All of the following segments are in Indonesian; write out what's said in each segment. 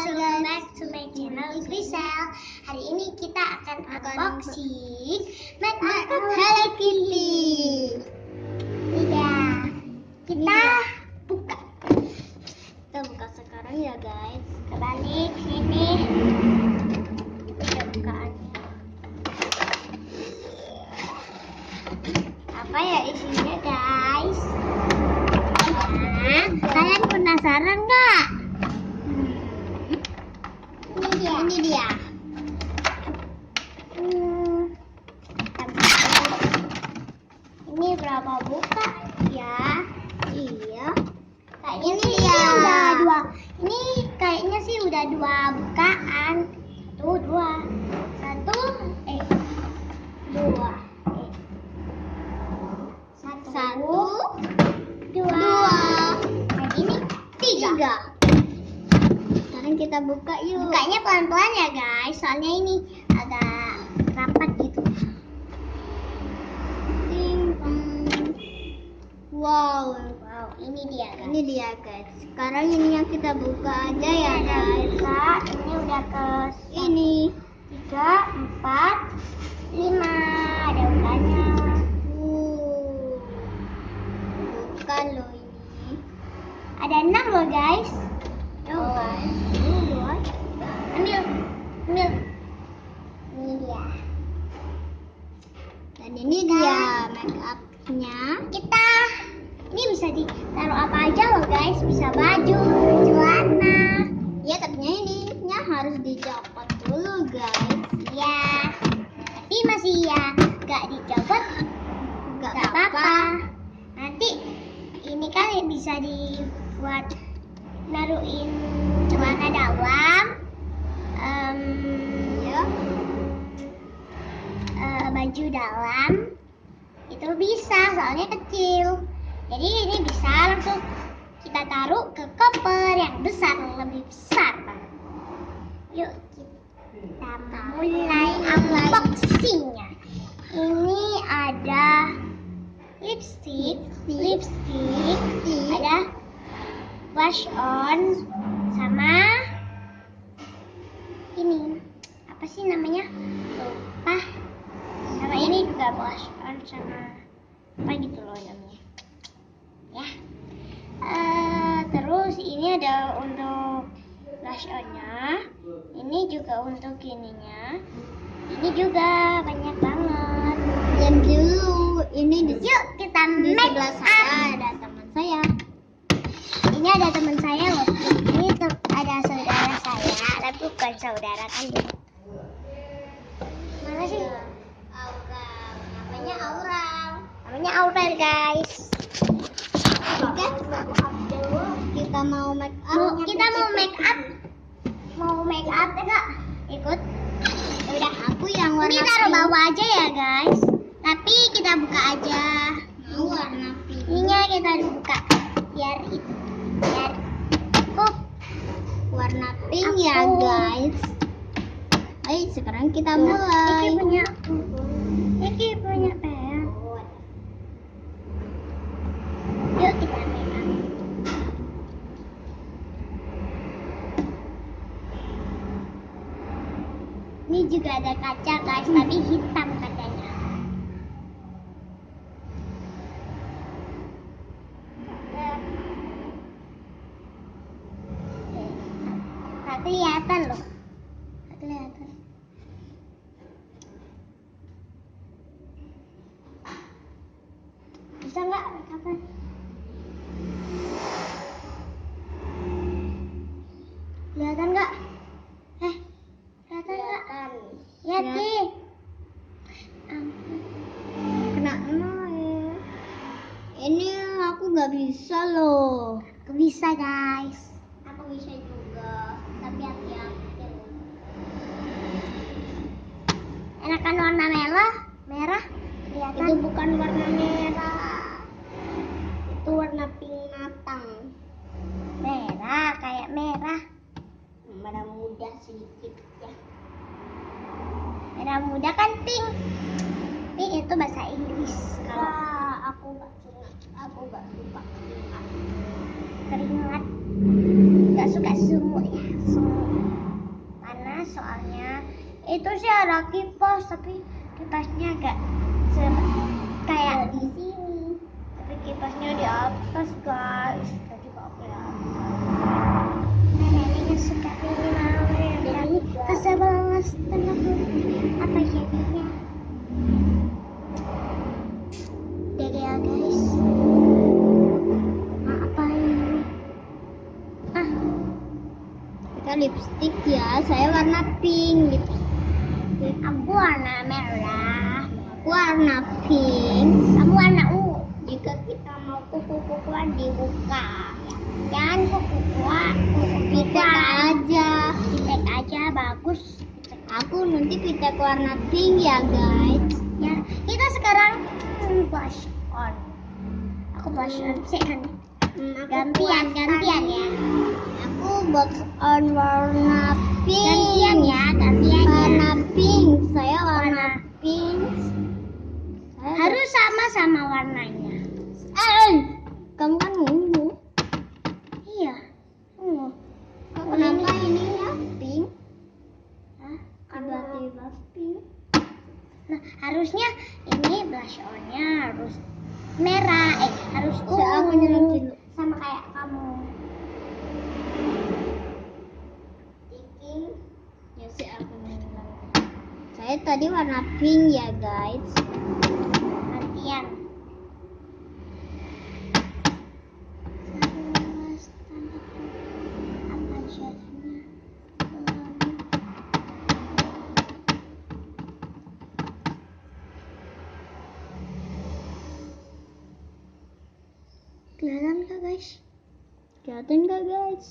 welcome back to my channel Grisel. Hari ini kita akan unboxing makeup Hello Kitty. Iya, kita buka. Kita buka sekarang ya guys. Kebalik sini. Kita bukaannya. Apa ya isinya guys? Nah, kalian penasaran nggak? Ini dia. Ini berapa buka ya? Iya. Kayaknya sih udah dua. Ini kayaknya sih udah dua bukaan. Satu, dua. Nah, ini tiga. Sekarang kita buka yuk. Bukanya pelan-pelan ya guys, soalnya ini agak rapat gitu. Wow, ini dia guys. Ini dia guys. Sekarang ini yang kita buka aja ya guys. Ini udah ke ini 3, 4, 5. Ada udaranya. Bukan loh ini. Ada 6 loh guys. Guys. Ambil. Ini dia. Dan ini dia make up-nya. Ini bisa ditaruh apa aja loh guys. Bisa baju, celana. Ya, tapi ininya harus dicopot dulu guys. Ya. Tapi masih ya gak dicopot. Gak apa-apa. Nanti ini kan bisa dibuat naruhin celana dalam, baju dalam, itu bisa soalnya kecil. Jadi ini bisa langsung kita taruh ke koper yang besar, lebih besar banget. Yuk kita mulai unboxingnya. Ini ada lipstick, ada blush on, sama ini apa sih namanya, lupa. Sama ini juga blush on sama apa gitu loh namanya ya. Terus ini ada untuk blush onnya, ini juga untuk ininya, ini juga banyak banget. Diam dulu, ini yuk kita di sebelah saya ada teman saya. Ini ada teman saya loh. Ini ada saudara saya, tapi bukan saudara kan. Mana sih? Namanya Aurel guys. Oke, kita mau make up. Mau make up enggak? Ikut. Udah, aku yang warna ini taruh bawah aja ya guys. Tapi kita buka aja. Mau warna pink. Ininya kita buka biar warna pink ya guys. Ayo sekarang kita mulai. Iki punya pen. Yuk kita make up. Ini juga ada kaca guys, tapi hitam kacanya. Gak kelihatan loh. Bisa nggak rekaman? Kelihatan nggak? Kelihatan nggak? Lihat deh. Kena ya. Ini aku nggak bisa loh. Aku bisa guys. Aku bisa juga. Tapi hati-hati. Enakan warna merah. Kelihatan? Itu bukan warna merah. Itu warna pink matang. Merah, kayak merah. Merah muda sedikit ya. Merah muda kan pink. Pink itu bahasa Inggris. Kalau aku gak suka keringat. Gak suka sumuk ya. kipas, tapi kipasnya agak kayak di sini. Tapi kipasnya di atas, guys. Jadi kok kelihatan. Neneknya suka ini mau ya. Kesel banget temanku. Apa jadinya? Jadi ya guys. Apa ini? Kita lipstick ya. Saya warna pink. Lipstick. Aku warna merah. Aku warna pink. Kamu warna ungu. Jika kita mau kuku-kukuan dibuka. Jangan kuku-kukuan. Pitek aja bagus. Aku nanti pitek warna pink ya guys. Ya, kita sekarang blush on. Aku blush on sih kan. Gantian ya. Aku blush on warna pink. Gantian warna pink. Saya warna pink. Harus sama-sama warnanya. Kamu kan ungu. Iya, ungu. Kenapa ini ya pink? Tiba-tiba pink. Nah, harusnya ini blush on-nya harus merah. Harus ungu. Sama kayak kamu. Pink. Ya sih aku bilang. Saya tadi warna pink ya guys. Gantian. Apa jadinya? Kelihatan gak guys? Kelihatan gak guys?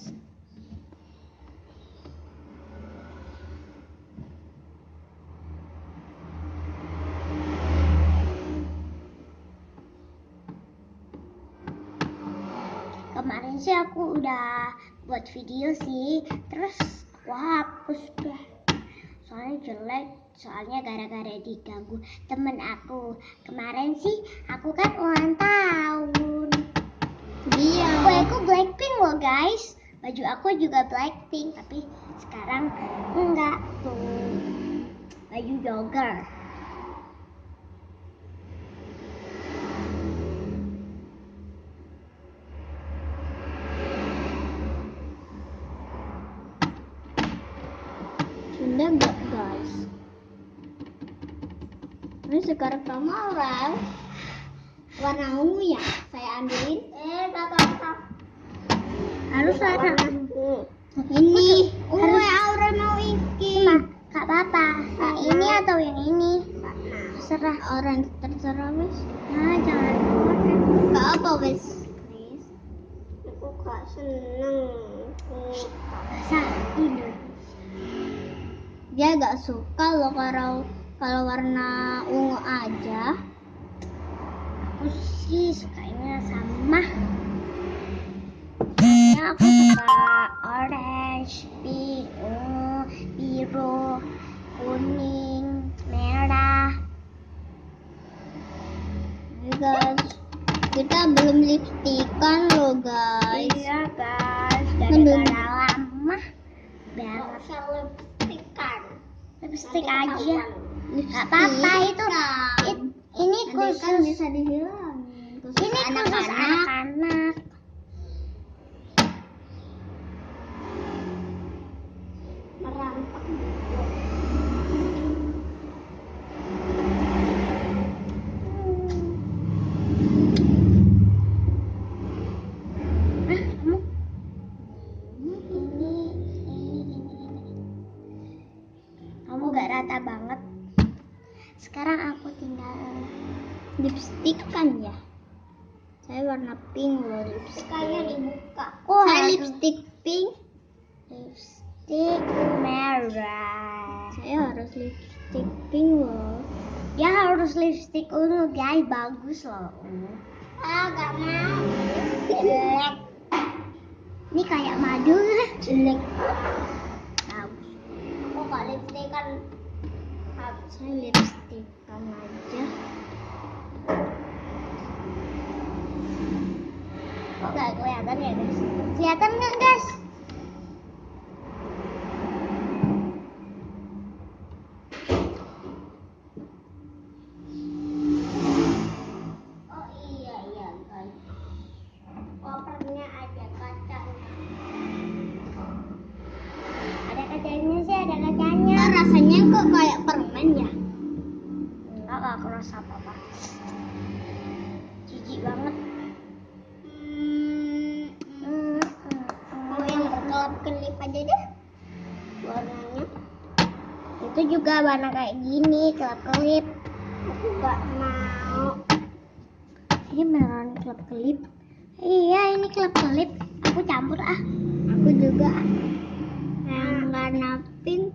Kemarin sih aku udah buat video sih, terus aku hapus deh. Soalnya jelek, soalnya gara-gara diganggu temen aku. Kemarin sih aku kan ulang tahun. Iya. Aku Blackpink loh guys. Baju aku juga Blackpink, tapi sekarang enggak tuh. Baju jogger. Sudah enggak guys? Ini sekarang kamu warna ungu ya, saya ambilin. Harus warna ini. Harus Aura mau iki. Gak apa-apa. Nah, ini atau yang ini? Terserah. Orange terserah wes. Nah, jangan orange. Gak apa wes. Please. Aku gak seneng. Bahasa Indonesia. Dia gak suka loh kalau warna ungu aja. Aku sih sukanya sama. Aku suka orange, pink, ungu, biru, kuning, merah. Guys, kita belum lipstikan loh guys. Iya guys, gara-gara lama banget. Lipstikan. Lipstik aja. Gak apa-apa itu. Ini khusus kan bisa dihilangin. Ini khusus anak-anak. Merampak. Kamu gak rata banget. Sekarang aku tinggal lipstick kan ya. Saya warna pink loh lipstiknya dibuka. Saya lipstick pink. Lipstick merah. Saya harus lipstick pink loh. Ya harus lipstick ungu guys, bagus loh. Gak mau. Jelek. Ini kayak madu lah. Jelek. Bagus. Aku gak lipstick kan. Saya lipstikan aja. Kok gak kelihatan ya guys? Kelihatan nggak guys? kelip aja deh warnanya. Itu juga warna kayak gini, kelap-kelip. Aku gak mau. Ini beneran kelap-kelip. Iya, ini kelap-kelip. Aku campur ah. Aku juga yang warna pink.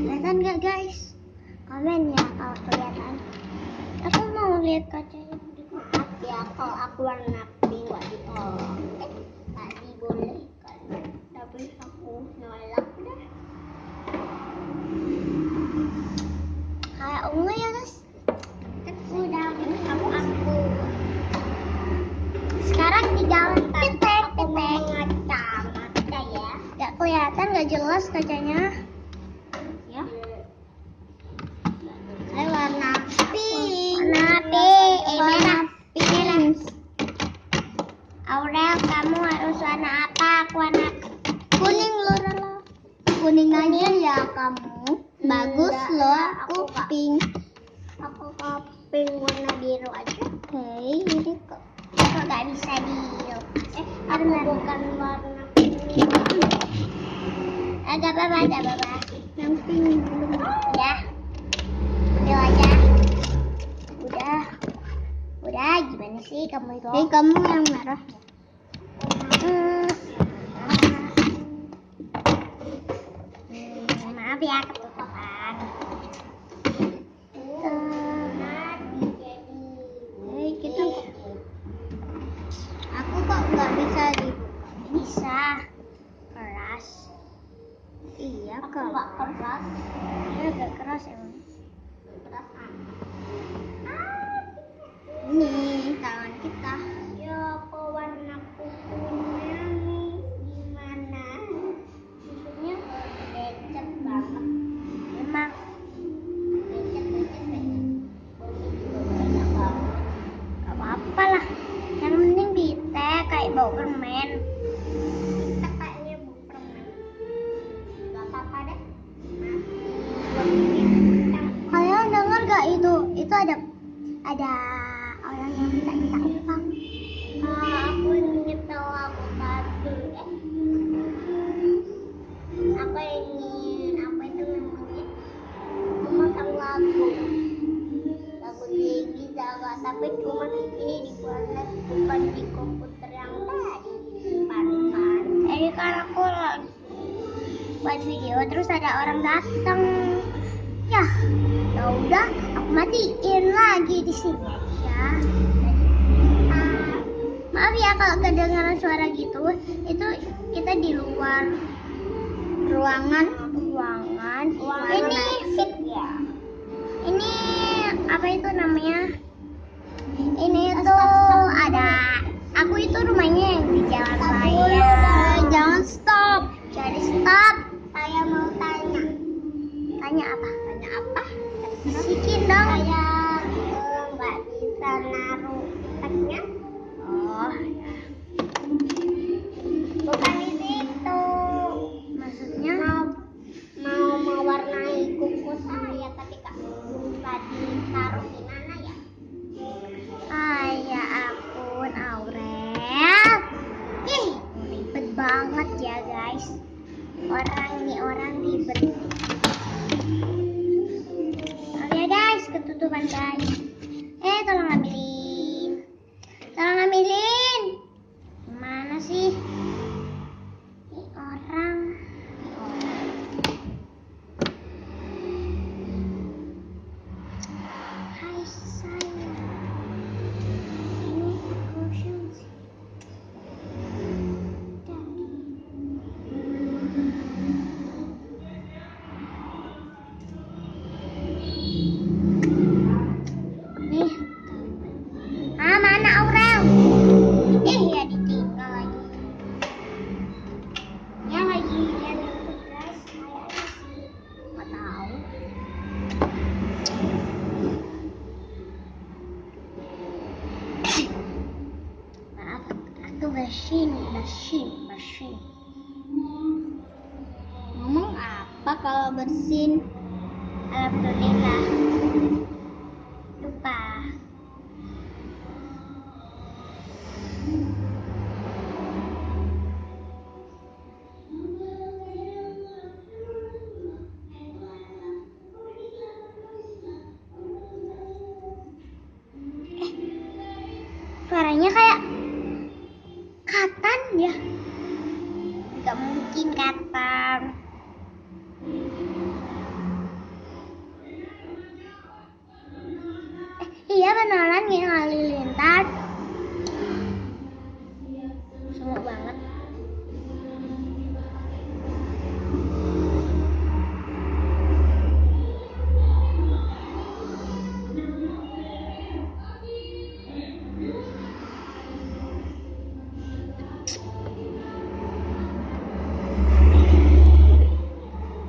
Kelihatan gak guys? Komen ya kalau kelihatan. Aku mau lihat kacanya. Maaf ya kalau aku warna pink gak ditolong. Tak dibolehkan. Tapi aku nolak deh. Kayak ungu ya guys. Kan udah aku. Sekarang tinggal aku mau ngacamata ya. Gak kelihatan, gak jelas kacanya. Ya. Saya warna pink. Merah. Pink. Aurel, kamu harus warna apa? Aku warna kuning loh. Kuning aja ya kamu. Bagus loh. Aku pink. Aku pink warna biru aja. Oke, ini kok gak bisa dihirup. Aku bukan warna pink. Gak apa-apa. Yang pink belum. Ya. Udah aja. Udah, gimana sih kamu itu? Ini kamu yang merah. Maaf ya ketutupan. Gitu. Aku kok nggak bisa dibuka? Bisa. Keras. Iya, nggak keras. Iya, agak keras emang. Keras Ini tangan kita. Ya, kok warna kukunya nih gimana? Susunya lecet banget. Emang lecet. Gak apa-apa lah. Yang penting kita kayak bau permen. Kita kayaknya bau permen. Gak apa-apa deh. Kalian dengar gak itu? Itu ada orang yang minta uang. Aku ingin tahu aku satu. Aku ingin apa itu namanya? Memasang lagu di Gizaga, tapi cuma ini dibuat bukan di komputer yang tadi simpankan. Jadi kan aku buat video terus ada orang datang. Ya udah, aku matiin lagi di sini aja. Maaf ya kalau kedengaran suara gitu. Itu kita di luar ruangan. Ini apa itu namanya? Ini tuh ada. Aku itu rumahnya yang di jalan raya. Jangan stop. Jadi stop. Saya mau tanya. Tanya apa? Bisikin dong. Saya nggak bisa naruh ikatnya. Oh ya. Bukan di situ. Maksudnya mau mewarnai kuku saya, tapi bisa ditaruh di mana ya? Ya ampun, Aurel. Ribet banget ya guys. Orang ribet. Oke guys, ketutupan guys. Tolong ambilin. Gimana sih? Ini orang. Hai sayang. Ini cushion sih. Mana Aurel? Ya ditinggal lagi. Ya lagi lihat YouTube guys. Kayaknya sih nggak tahu. Maaf, aku bersin. Ngomong apa kalau bersin? Alhamdulillah. Lupa. ya. Gak mungkin kapan. Iya beneran King Halilintar. Seru banget.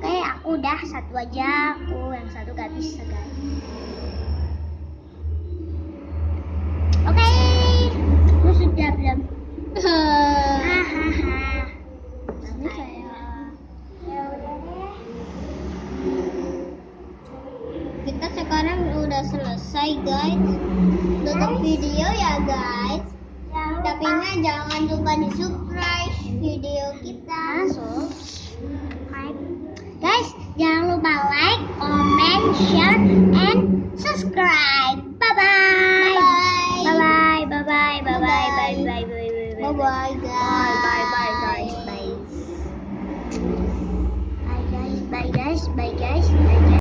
Oke, aku udah satu aja. Aku yang satu gak bisa guys. Oke, lu sudah belum? Hahaha. Ini saya. Ya udah deh. Kita sekarang udah selesai guys. Tutup video ya guys. Tapi jangan lupa di subscribe video kita. Guys, jangan lupa like, comment, share, and subscribe. Bye bye. Bye bye. Bye bye. Bye bye. Bye bye. Bye bye. Bye bye guys. Bye bye guys. Bye. Bye guys. Bye guys. Bye guys. Bye guys.